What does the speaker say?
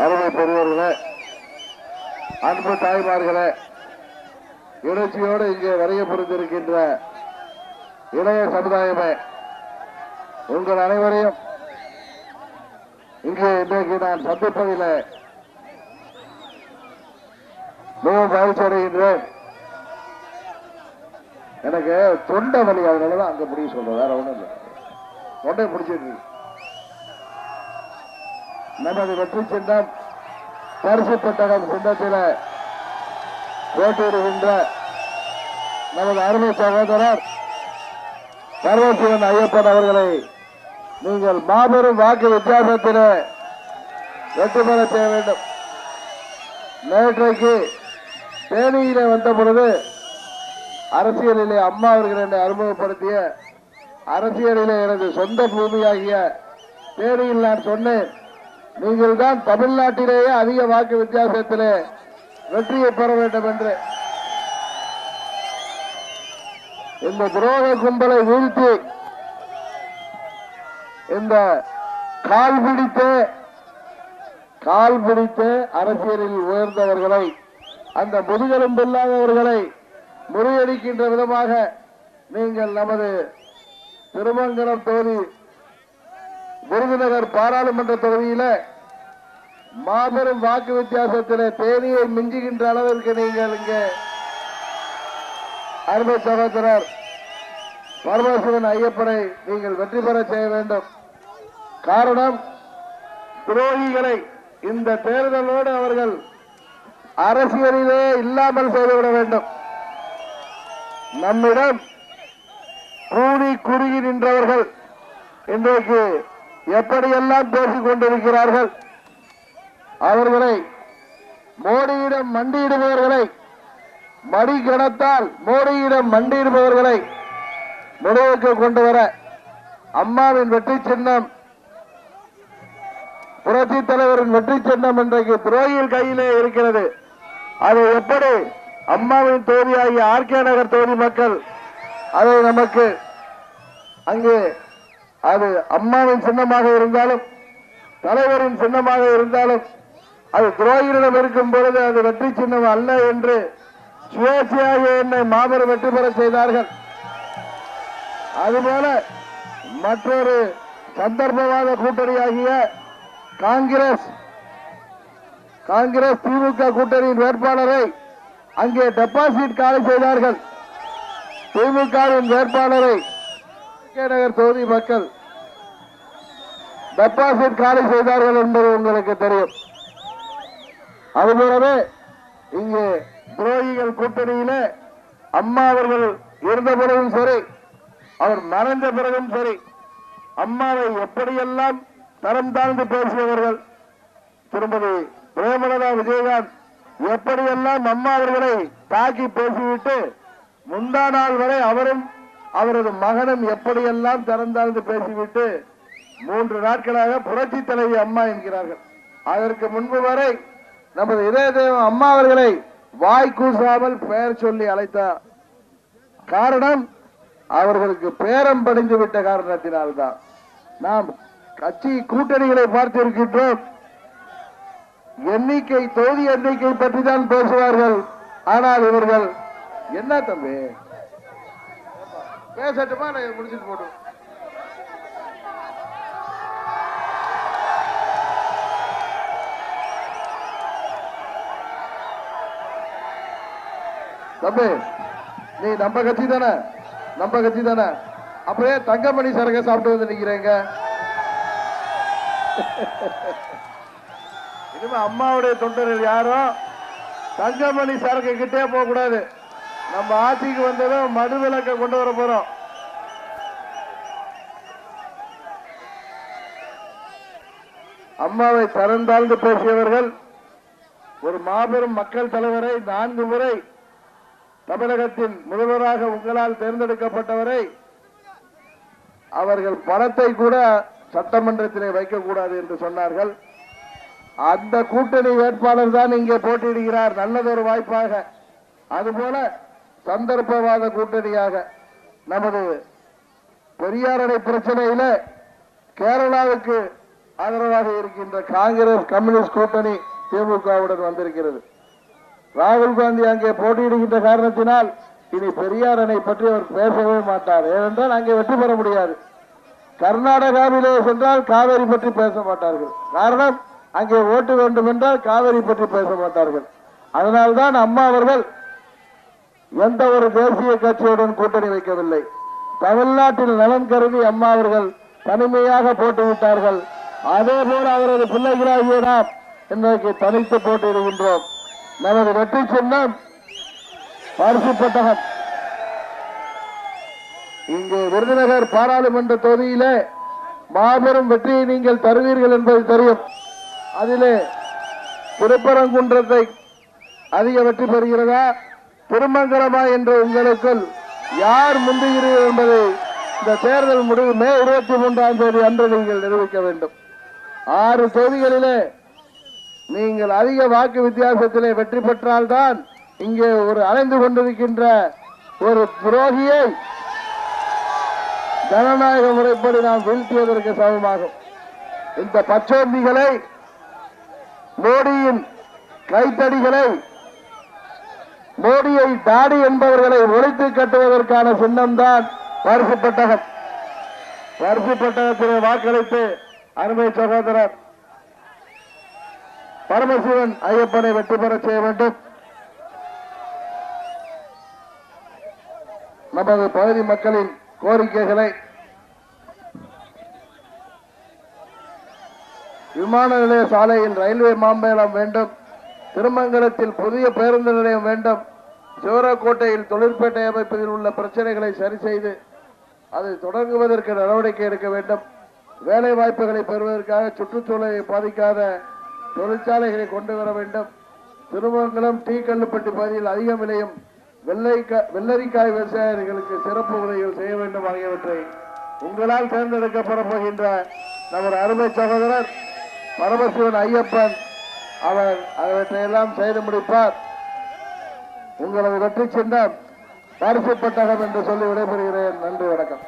அருமை பெரியவர்களே, அன்பு தாய்மார்களே, எழுச்சியோடு இங்கே வருகை புரிந்திருக்கின்ற இளைய சமுதாயமே, உங்கள் அனைவரையும் இங்கே இன்றைக்கு நான் சந்திப்பதில் மிகவும் மகிழ்ச்சி அடைகின்றேன். எனக்கு தொண்டை வலி, அதனாலதான் அங்க முடிய சொல்றேன், வேற ஒண்ணும் இல்லை. தொண்டை பிடிச்சிருக்கு. நமது வெற்றி சின்னம் பரிசு பெட்டகம் சின்னத்தில் போட்டியிடுகின்ற நமது அருமை சகோதரர் பரமசிவன் ஐயப்பன் அவர்களை நீங்கள் மாபெரும் வாக்கு வித்தியாசத்தில் வெற்றி பெற செய்ய வேண்டும். நேற்றைக்கு தேனியிலே வந்த பொழுது அரசியலிலே அம்மா அவர்கள் என்னை அறிமுகப்படுத்திய அரசியலிலே எனது சொந்த பூமியாகிய தேனியில் நான் சொன்னேன், நீங்கள் தான் தமிழ்நாட்டிலேயே அதிக வாக்கு வித்தியாசத்திலே வெற்றியை பெற வேண்டும் என்று. இந்த துரோக கும்பலை வீழ்த்தி இந்த கால் பிடித்து அரசியலில் உயர்ந்தவர்களை, அந்த முதுகெலும்பில்லாதவர்களை முறியடிக்கின்ற விதமாக நீங்கள் நமது திருமங்கலம் தொகுதி விருதுநகர் பாராளுமன்ற தொகுதியில மாபெரும் வாக்கு வித்தியாசத்திலே தேனியை மிஞ்சுகின்ற அளவிற்கு நீங்கள் இங்கே அருமை சகோதரர் பரமசிவன் ஐயப்பனை நீங்கள் வெற்றி பெற செய்ய வேண்டும். காரணம், துரோகிகளை இந்த தேர்தலோடு அவர்கள் அரசியலிலே இல்லாமல் செய்துவிட வேண்டும். நம்மிடம் கூடி குறுகி நின்றவர்கள் இன்றைக்கு எப்படியெல்லாம் பேசிக் கொண்டிருக்கிறார்கள். அவர்களை மோடியிடம் மண்டியிடுபவர்களை, மடிக்கணத்தால் மோடியிடம் மண்டியிடுபவர்களை முடிவுக்கு கொண்டு வர அம்மாவின் வெற்றி சின்னம், புரட்சி தலைவரின் வெற்றி சின்னம் இன்றைக்கு துரோகிகள் கையிலே இருக்கிறது. அது எப்படி அம்மாவின் தொகுதியாகிய ஆர்கே நகர் தொகுதி மக்கள் அதை நமக்கு அங்கே அது அம்மாவின் சின்னமாக இருந்தாலும் தலைவரின் சின்னமாக இருந்தாலும் அது துரோகிகளிடம் இருக்கும் பொழுது அது வெற்றி சின்னம் அல்ல என்று சுயேட்சையாக என்னை மாபெரும் வெற்றி பெற செய்தார்கள். அதுபோல மற்றொரு சந்தர்ப்பவாத கூட்டணியாகிய காங்கிரஸ் திமுக கூட்டணியின் வேட்பாளரை அங்கே டெபாசிட் காலி செய்தார்கள். திமுகவின் வேட்பாளரை நகர் தொகுதி மக்கள் டெபாசிட் காலி செய்தார்கள் என்பது உங்களுக்கு தெரியும். அதுபோலவே இங்கே துரோகிகள் கூட்டணியிலே அம்மா அவர்கள் இருந்த பிறகும் சரி, அவர் மறைந்த பிறகும் சரி, அம்மாவை எப்படியெல்லாம் தரம் தாழ்ந்து பேசியவர்கள். திருமதி பிரேமலதா விஜயகாந்த் எப்படியெல்லாம் அம்மா அவர்களை தாக்கி பேசிவிட்டு முந்தா நாள் வரை அவரும் அவரது மகனும் எப்படியெல்லாம் தரம் தாழ்ந்து பேசிவிட்டு 3 நாட்களாக புரட்சி தலைவி அம்மா என்கிறார்கள். அதற்கு முன்பு வரை நமது இதய தெய்வம் அம்மா அவர்களை வாய் கூசாமல் பெயர் சொல்லி அழைத்தார். காரணம், அவர்களுக்கு பேரம் படிந்து விட்ட காரணத்தினால்தான். நாம் கட்சி கூட்டணிகளை பார்த்திருக்கின்றோம். தொகுதி எண்ணிக்கை பற்றி தான் பேசுவார்கள். ஆனால் இவர்கள் என்ன தம்பி பேசட்டுமா, நான் முடிச்சுட்டு போட்டு தம்பி, நீ நம்ம கட்சி தானே, அப்படியே தங்கமணி சரக சாப்பிட்டு வந்து நிக்கிறேங்க. இனிமே அம்மாவுடைய தொண்டர்கள் யாரும் தங்கமணி சரக்கு கிட்டே போக கூடாது. நம்ம ஆட்சிக்கு வந்ததும் மது விலக்க கொண்டு வர போறோம். அம்மாவை தரந்தாழ்ந்து பேசியவர்கள், ஒரு மாபெரும் மக்கள் தலைவரை 4 முறை தமிழகத்தின் முதல்வராக உங்களால் தேர்ந்தெடுக்கப்பட்டவரை அவர்கள் பணத்தை கூட சட்டமன்றத்திலே வைக்கக்கூடாது என்று சொன்னார்கள். அந்த கூட்டணி வேட்பாளர் தான் இங்கே போட்டியிடுகிறார், நல்லதொரு வாய்ப்பாக. அதுபோல சந்தர்ப்பவாத கூட்டணியாக நமது பெரியார் அணை பிரச்சனையில கேரளாவுக்கு ஆதரவாக இருக்கின்ற காங்கிரஸ் கம்யூனிஸ்ட் கூட்டணி திமுகவுடன் வந்திருக்கிறது. ராகுல் காந்தி அங்கே போட்டியிடுகின்ற காரணத்தினால் இனி பெரியார் அணை பற்றி அவர் பேசவே மாட்டார். ஏனென்றால் அங்கே வெற்றி பெற முடியாது. கர்நாடகாவிலே சென்றால் காவிரி பற்றி பேச மாட்டார்கள். காரணம், அங்கே ஓட்டு வேண்டும் என்றால் காவிரி பற்றி பேச மாட்டார்கள். அதனால்தான் அம்மா அவர்கள் எந்த ஒரு தேசிய கட்சியுடன் கூட்டணி வைக்கவில்லை. தமிழ்நாட்டில் நலன் கருதி அம்மா அவர்கள் தனிமையாக போட்டியிட்டார்கள். அதே போல அவரது பிள்ளைகளாகிய நாம் இன்றைக்கு தனித்து போட்டியிடுகின்றோம். நமது வெற்றி சின்னம் பரிசு பெட்டகம். இங்கே விருதுநகர் பாராளுமன்ற தொகுதியிலே மாபெரும் வெற்றியை நீங்கள் தருவீர்கள் என்பது தெரியும். அதிலே திருப்பரங்குன்றத்தை அதிக வெற்றி பெறுகிறதா, திருமங்கலமா என்று உங்களுக்குள் யார் முந்துகிறீர்கள் என்பதை இந்த தேர்தல் முடிவு மே 23ஆம் தேதி அன்று நீங்கள் நிரூபிக்க வேண்டும். 6 தொகுதிகளிலே நீங்கள் அதிக வாக்கு வித்தியாசத்திலே வெற்றி பெற்றால்தான் இங்கே ஒரு அலைந்து கொண்டிருக்கின்ற ஒரு துரோகியை ஜனநாயக முறைப்படி நாம் வீழ்த்தியதற்கு சமமாகும். இந்த பச்சோந்திகளை, மோடியின் கைத்தடிகளை, மோடியை தாடி என்பவர்களை ஒழித்து கட்டுவதற்கான சின்னம்தான் பரிசு பெட்டகம். பரிசு பெட்டகத்திலே வாக்களித்து அருமை சகோதரர் பரமசிவன் ஐயப்பனை வெற்றி பெற செய்ய வேண்டும். நமது பகுதி மக்களின் கோரிக்கைகளை விமான நிலைய சாலையில் ரயில்வே மாம்பேலம் வேண்டும், திருமங்கலத்தில் புதிய பேருந்து நிலையம் வேண்டும், சிவரக்கோட்டையில் தொழிற்பேட்டை அமைப்பதில் உள்ள பிரச்சனைகளை சரி செய்து அதை தொடங்குவதற்கு நடவடிக்கை எடுக்க வேண்டும், வேலை வாய்ப்புகளை பெறுவதற்காக சுற்றுச்சூழலை பாதிக்காத தொழிற்சாலைகளை கொண்டு வர வேண்டும், திருமங்கலம் டீ கல்லுப்பட்டி பகுதியில் அதிகம் விளையும் வெள்ளரிக்காய் விவசாயிகளுக்கு சிறப்பு உதவிகள் செய்ய வேண்டும் ஆகியவற்றை உங்களால் தேர்ந்தெடுக்கப்பட போகின்ற நமது அருமை சகோதரர் பரமசிவன் ஐயப்பன் அவர் அவற்றையெல்லாம் செய்து முடிப்பார். உங்களது வெற்றி சின்னம் பரிசு பெட்டகம் என்று சொல்லி விடைபெறுகிறேன். நன்றி, வணக்கம்.